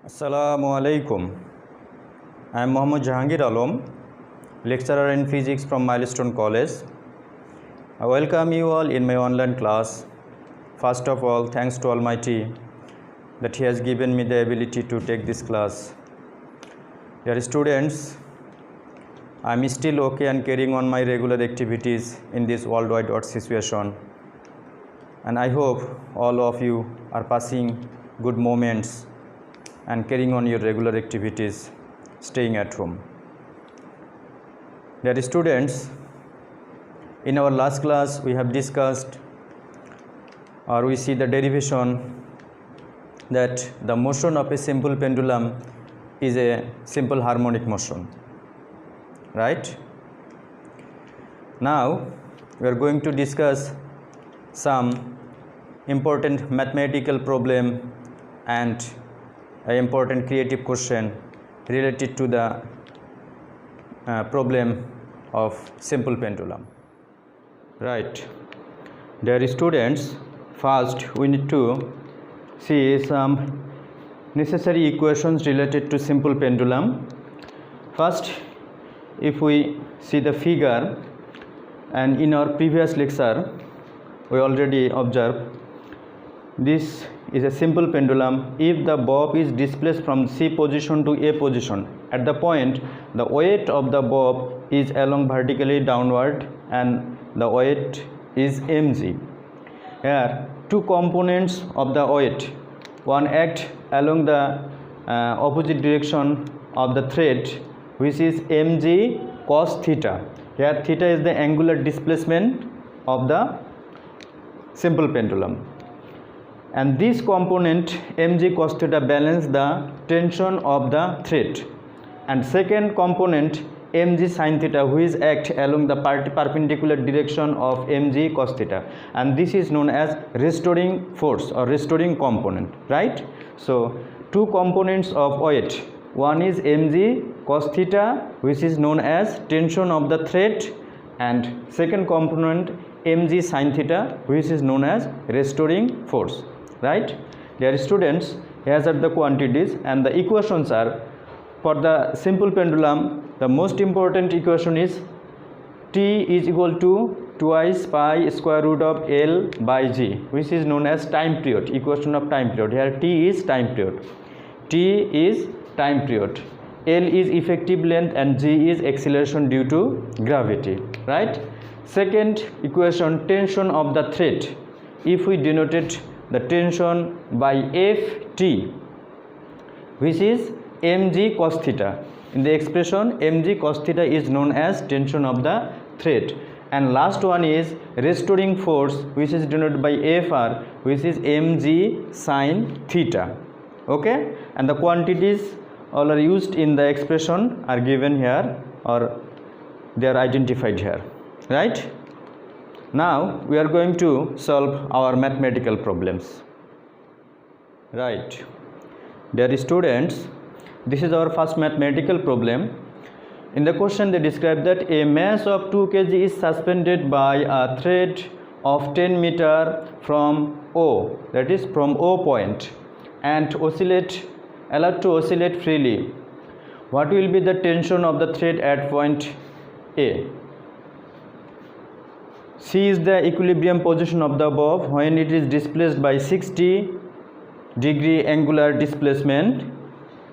Assalamu alaikum. I am Mohammad Jahangir Alam, lecturer in physics from Milestone College. I welcome you all in my online class. First of all, thanks to Almighty that He has given me the ability to take this class. Dear students, I am still okay and carrying on my regular activities in this worldwide earth situation. And I hope all of you are passing good moments and carrying on your regular activities, staying at home. Dear students, in our last class we have discussed or we see the derivation that the motion of a simple pendulum is a simple harmonic motion, right? Now we are going to discuss some important mathematical problem and an important creative question related to the problem of simple pendulum, right? Dear students, first we need to see some necessary equations related to simple pendulum. First, if we see the figure, and in our previous lecture we already observed this is a simple pendulum. If the bob is displaced from C position to A position, at the point the weight of the bob is along vertically downward and the weight is mg. Here two components of the weight, one act along the opposite direction of the thread, which is mg cos theta. Here theta is the angular displacement of the simple pendulum, and this component mg cos theta balance the tension of the thread, and second component mg sin theta, which act along the perpendicular direction of mg cos theta, and this is known as restoring force or restoring component, right? So two components of weight, one is mg cos theta, which is known as tension of the thread, and second component mg sin theta, which is known as restoring force, right? Dear students, here are the quantities and the equations are, for the simple pendulum the most important equation is T is equal to twice pi square root of L by G, which is known as time period, equation of time period. Here T is time period, T is time period, L is effective length, and G is acceleration due to gravity, right? Second equation, tension of the thread. If we denoted the tension by Ft, which is mg cos theta, in the expression mg cos theta is known as tension of the thread, and last one is restoring force, which is denoted by Fr, which is mg sin theta. Okay, and the quantities all are used in the expression are given here or they are identified here, right? Now we are going to solve our mathematical problems, right? Dear students, this is our first mathematical problem. In the question they describe that a mass of 2 kg is suspended by a thread of 10 meter from O, that is from O point, and allowed to oscillate freely. What will be the tension of the thread at point A? C is the equilibrium position of the bob when it is displaced by 60-degree angular displacement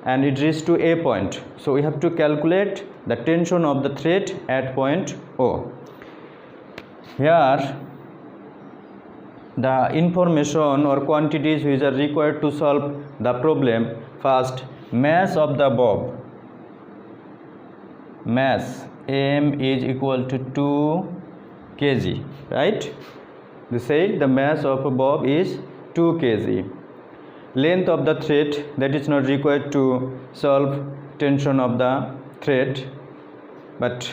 and it reaches to A point. So we have to calculate the tension of the thread at point O. Here the information or quantities which are required to solve the problem. First, mass of the bob. Mass M is equal to 2 kg, right? They said the mass of a bob is 2 kg. Length of the thread, that is not required to solve tension of the thread, but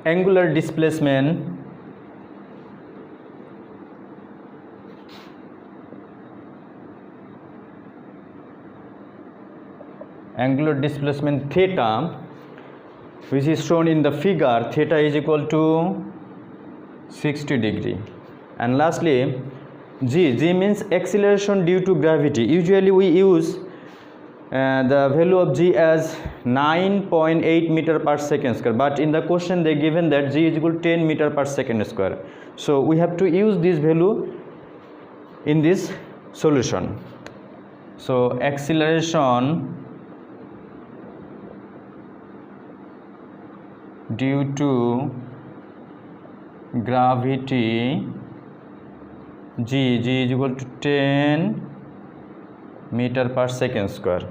angular displacement theta, which is shown in the figure, theta is equal to 60 degree. And lastly, G means acceleration due to gravity. Usually we use the value of G as 9.8 meter per second square, but in the question they given that G is equal to 10 meter per second square. So we have to use this value in this solution. So acceleration due to gravity, G is equal to 10 meter per second square,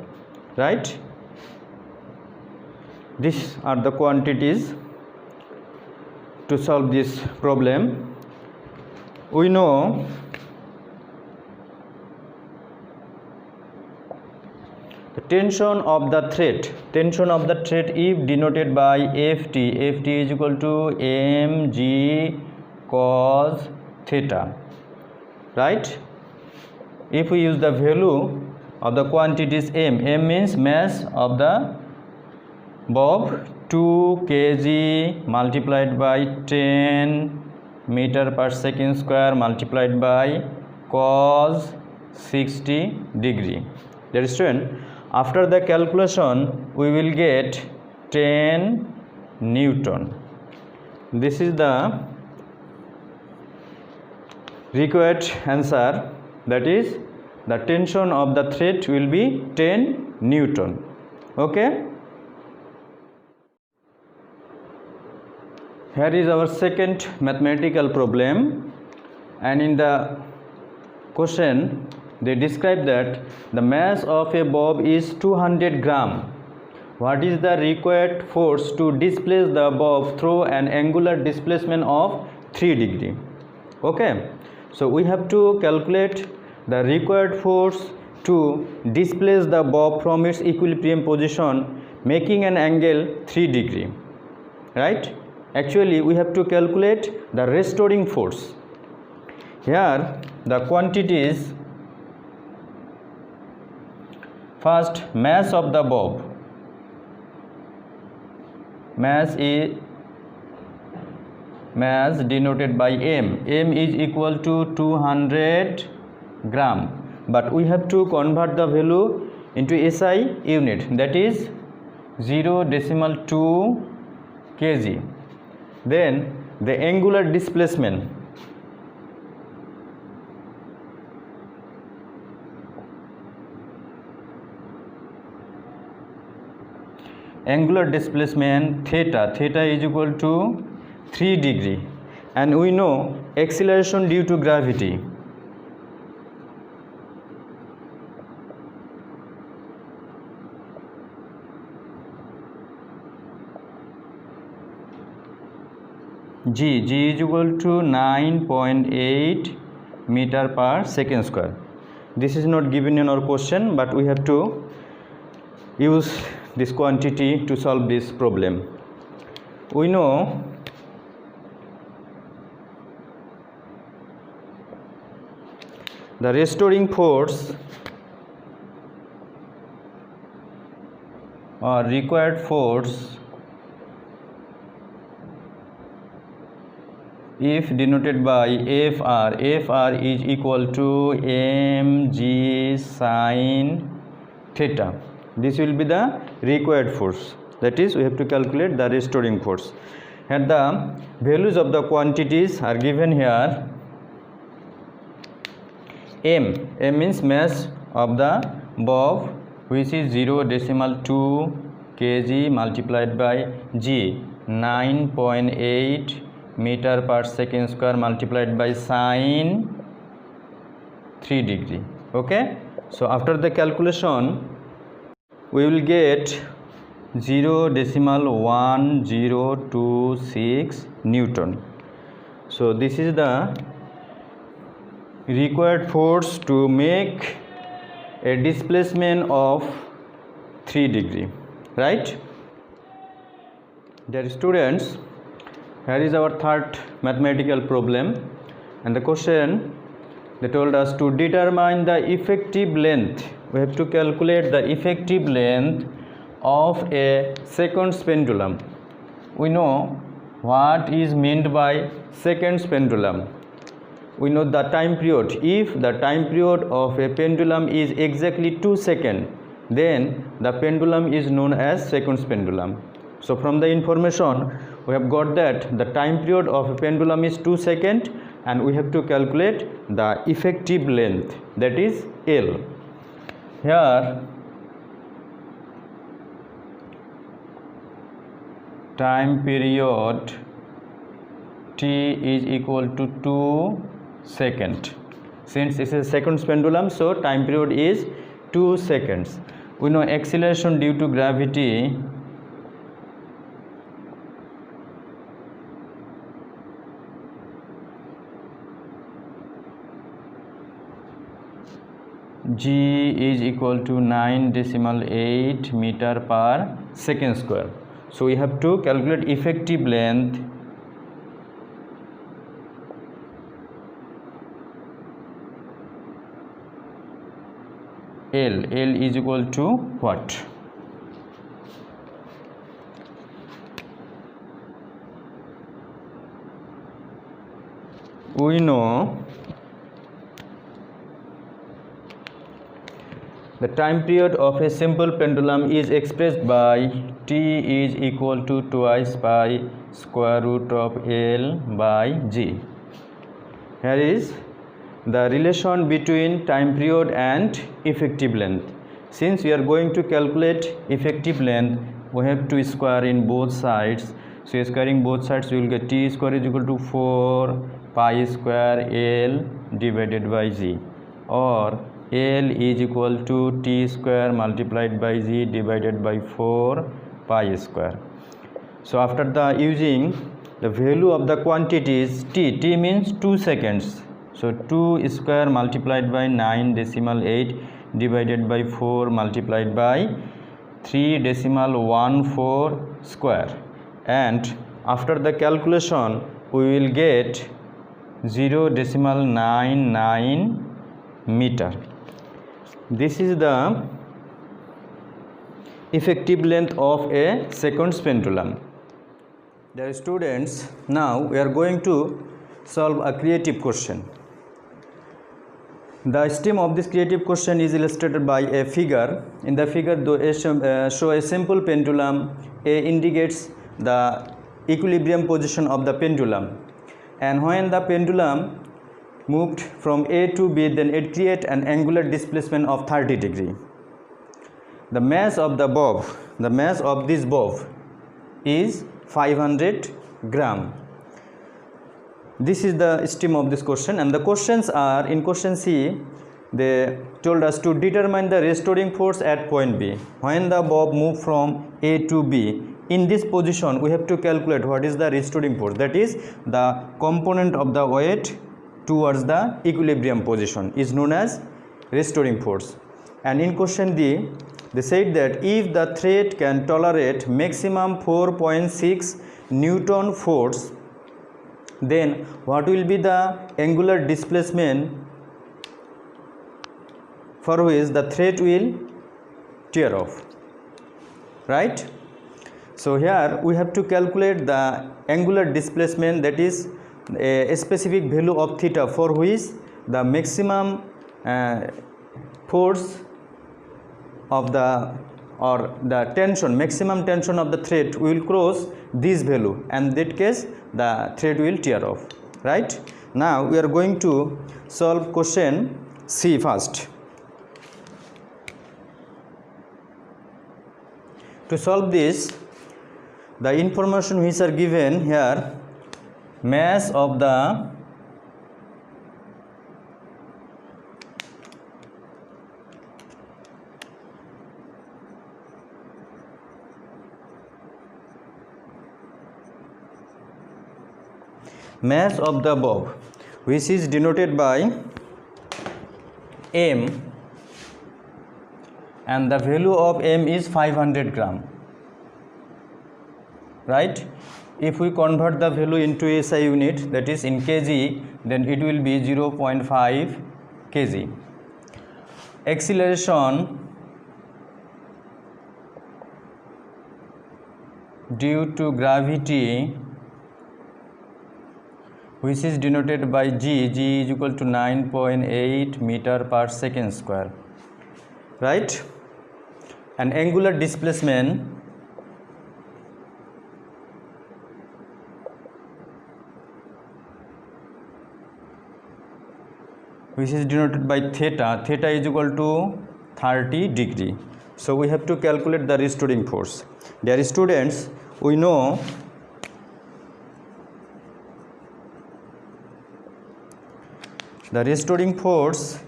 right? These are the quantities to solve this problem. We know the tension of the thread if denoted by Ft is equal to mg cos theta, right? If we use the value of the quantities m means mass of the bob, 2 kg multiplied by 10 meter per second square multiplied by cos 60 degree. Dear student, after the calculation we will get 10 Newton. This is the required answer, that is the tension of the thread will be 10 Newton. Okay, here is our second mathematical problem, and in the question they describe that the mass of a bob is 200 gram. What is the required force to displace the bob through an angular displacement of 3 degree? Okay, so we have to calculate the required force to displace the bob from its equilibrium position making an angle 3 degree, right? Actually we have to calculate the restoring force. Here the quantities: first, mass of the bob. Mass denoted by m is equal to 200 gram, but we have to convert the value into SI unit, that is 0.2 kg. Then the angular displacement, theta is equal to 3 degree, and we know acceleration due to gravity. G is equal to 9.8 meter per second square. This is not given in our question, but we have to use this quantity to solve this problem. We know the restoring force or required force if denoted by Fr is equal to mg sin theta. This will be the required force, that is we have to calculate the restoring force, and the values of the quantities are given here. M means mass of the bob, which is 0.2 kg multiplied by G, 9.8 meter per second square multiplied by sin 3 degree. Okay, so after the calculation we will get 0.1026 Newton. So this is the required force to make a displacement of 3 degree, right? Dear students, here is our third mathematical problem, and the question they told us to determine the effective length. We have to calculate the effective length of a seconds pendulum. We know what is meant by seconds pendulum. we know the time period. If the time period of a pendulum is exactly 2 seconds, then the pendulum is known as seconds pendulum. So from the information we have got that the time period of a pendulum is 2 seconds, and we have to calculate the effective length, that is L. Here time period T is equal to 2 seconds. Since this is a seconds pendulum, so time period is 2 seconds. We know acceleration due to gravity G is equal to 9.8 meter per second square. So we have to calculate effective length L. L is equal to what? We know the time period of a simple pendulum is expressed by T is equal to twice pi square root of L by G. Here is the relation between time period and effective length. Since we are going to calculate effective length, we have to square in both sides. So squaring both sides, we will get T square is equal to 4 pi square L divided by G, or L is equal to T square multiplied by G divided by 4 pi square. So after the using the value of the quantities, T means 2 seconds. So 2 square multiplied by 9.8 divided by 4 multiplied by 3.14 square, and after the calculation we will get 0.99 meter. This is the effective length of a seconds pendulum. Dear students, now we are going to solve a creative question. The stem of this creative question is illustrated by a figure. In the figure, show a simple pendulum. A indicates the equilibrium position of the pendulum, and when the pendulum moved from A to B, then it creates an angular displacement of 30 degree. The mass of the bob, the mass of this bob is 500 gram. This is the stem of this question, and the questions are, in question C, they told us to determine the restoring force at point B. When the bob moved from A to B, in this position we have to calculate what is the restoring force, that is the component of the weight towards the equilibrium position is known as restoring force. And in question D, they said that if the thread can tolerate maximum 4.6 Newton force, then what will be the angular displacement for which the thread will tear off, right? So here we have to calculate the angular displacement, that is a specific value of theta for which the maximum force of the, or the tension, maximum tension of the thread will cross this value, and in that case the thread will tear off, right? Now we are going to solve question C first. To solve this, the information which are given here, mass of the bob, which is denoted by M, and the value of M is 500 gram, right? If we convert the value into SI unit, that is in kg, then it will be 0.5 kg. Acceleration due to gravity which is denoted by G. G is equal to 9.8 meter per second square, right? And angular displacement which is denoted by theta. Theta is equal to 30 degree. So we have to calculate the restoring force. Dear students, we know the restoring force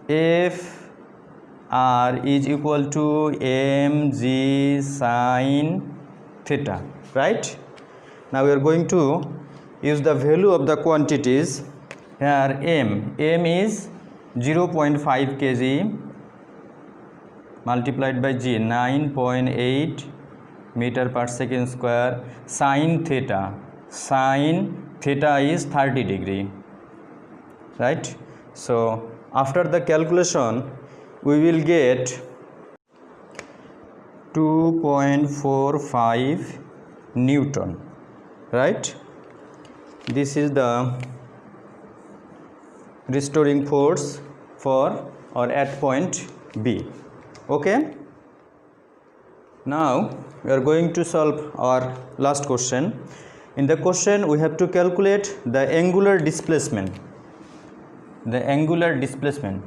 Fr is equal to mg sin theta, right? Now we are going to use the value of the quantities. Here m is 0.5 kg multiplied by g, 9.8 meter per second square. Sin theta is 30 degree, right? So after the calculation we will get 2.45 Newton, right? This is the restoring force for or at point B. Okay, now we are going to solve our last question. In the question we have to calculate the angular displacement. The angular displacement,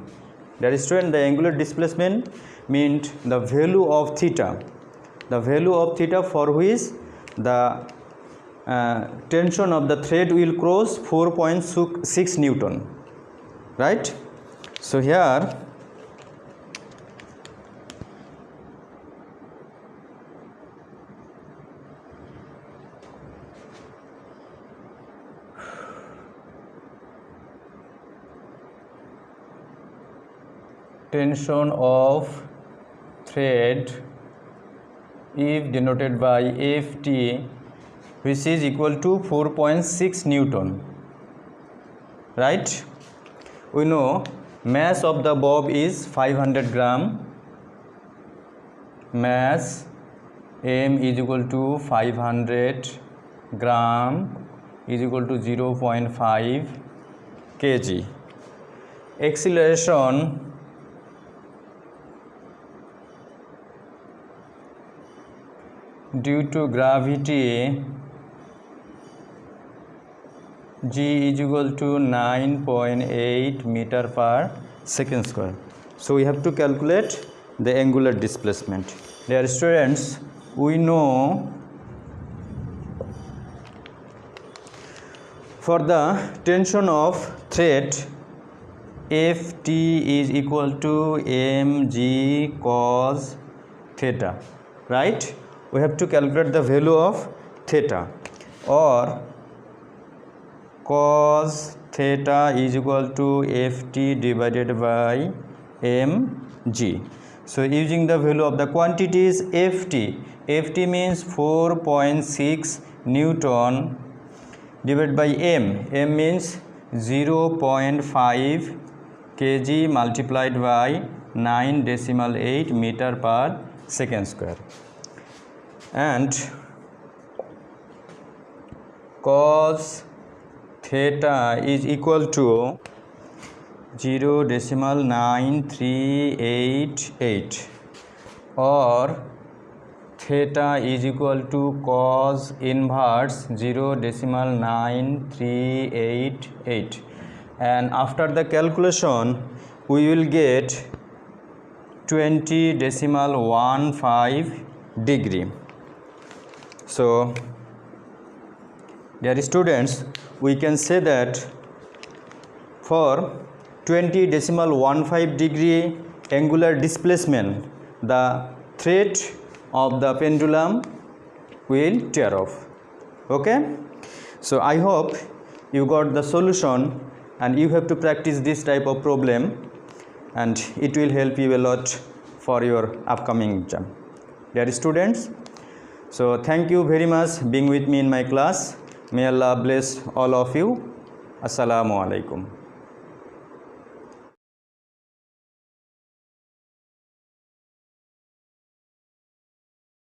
that is, student, the angular displacement means the value of theta, the value of theta for which the tension of the thread will cross 4.6 Newton, right? So here tension of thread if denoted by Ft, which is equal to 4.6 Newton, right? We know mass of the bob is 500 gram, mass m is equal to 500 gram is equal to 0.5 kg. Acceleration due to gravity, G is equal to 9.8 meter per second square. So we have to calculate the angular displacement. Dear students, we know for the tension of thread, Ft is equal to mg cos theta, right? We have to calculate the value of theta, or cos theta is equal to Ft divided by mg. So using the value of the quantities, Ft means 4.6 Newton divided by m means 0.5 kg multiplied by 9.8 meter per second square, and cos theta is equal to 0.9388, or theta is equal to cos inverse 0.9388, and after the calculation we will get 20.15 degree. So dear students, we can say that for 20.15 degree angular displacement, the thread of the pendulum will tear off. Okay, so I hope you got the solution, and you have to practice this type of problem, and it will help you a lot for your upcoming exam. Dear students, so thank you very much being with me in my class. May Allah bless all of you. Assalamu alaikum.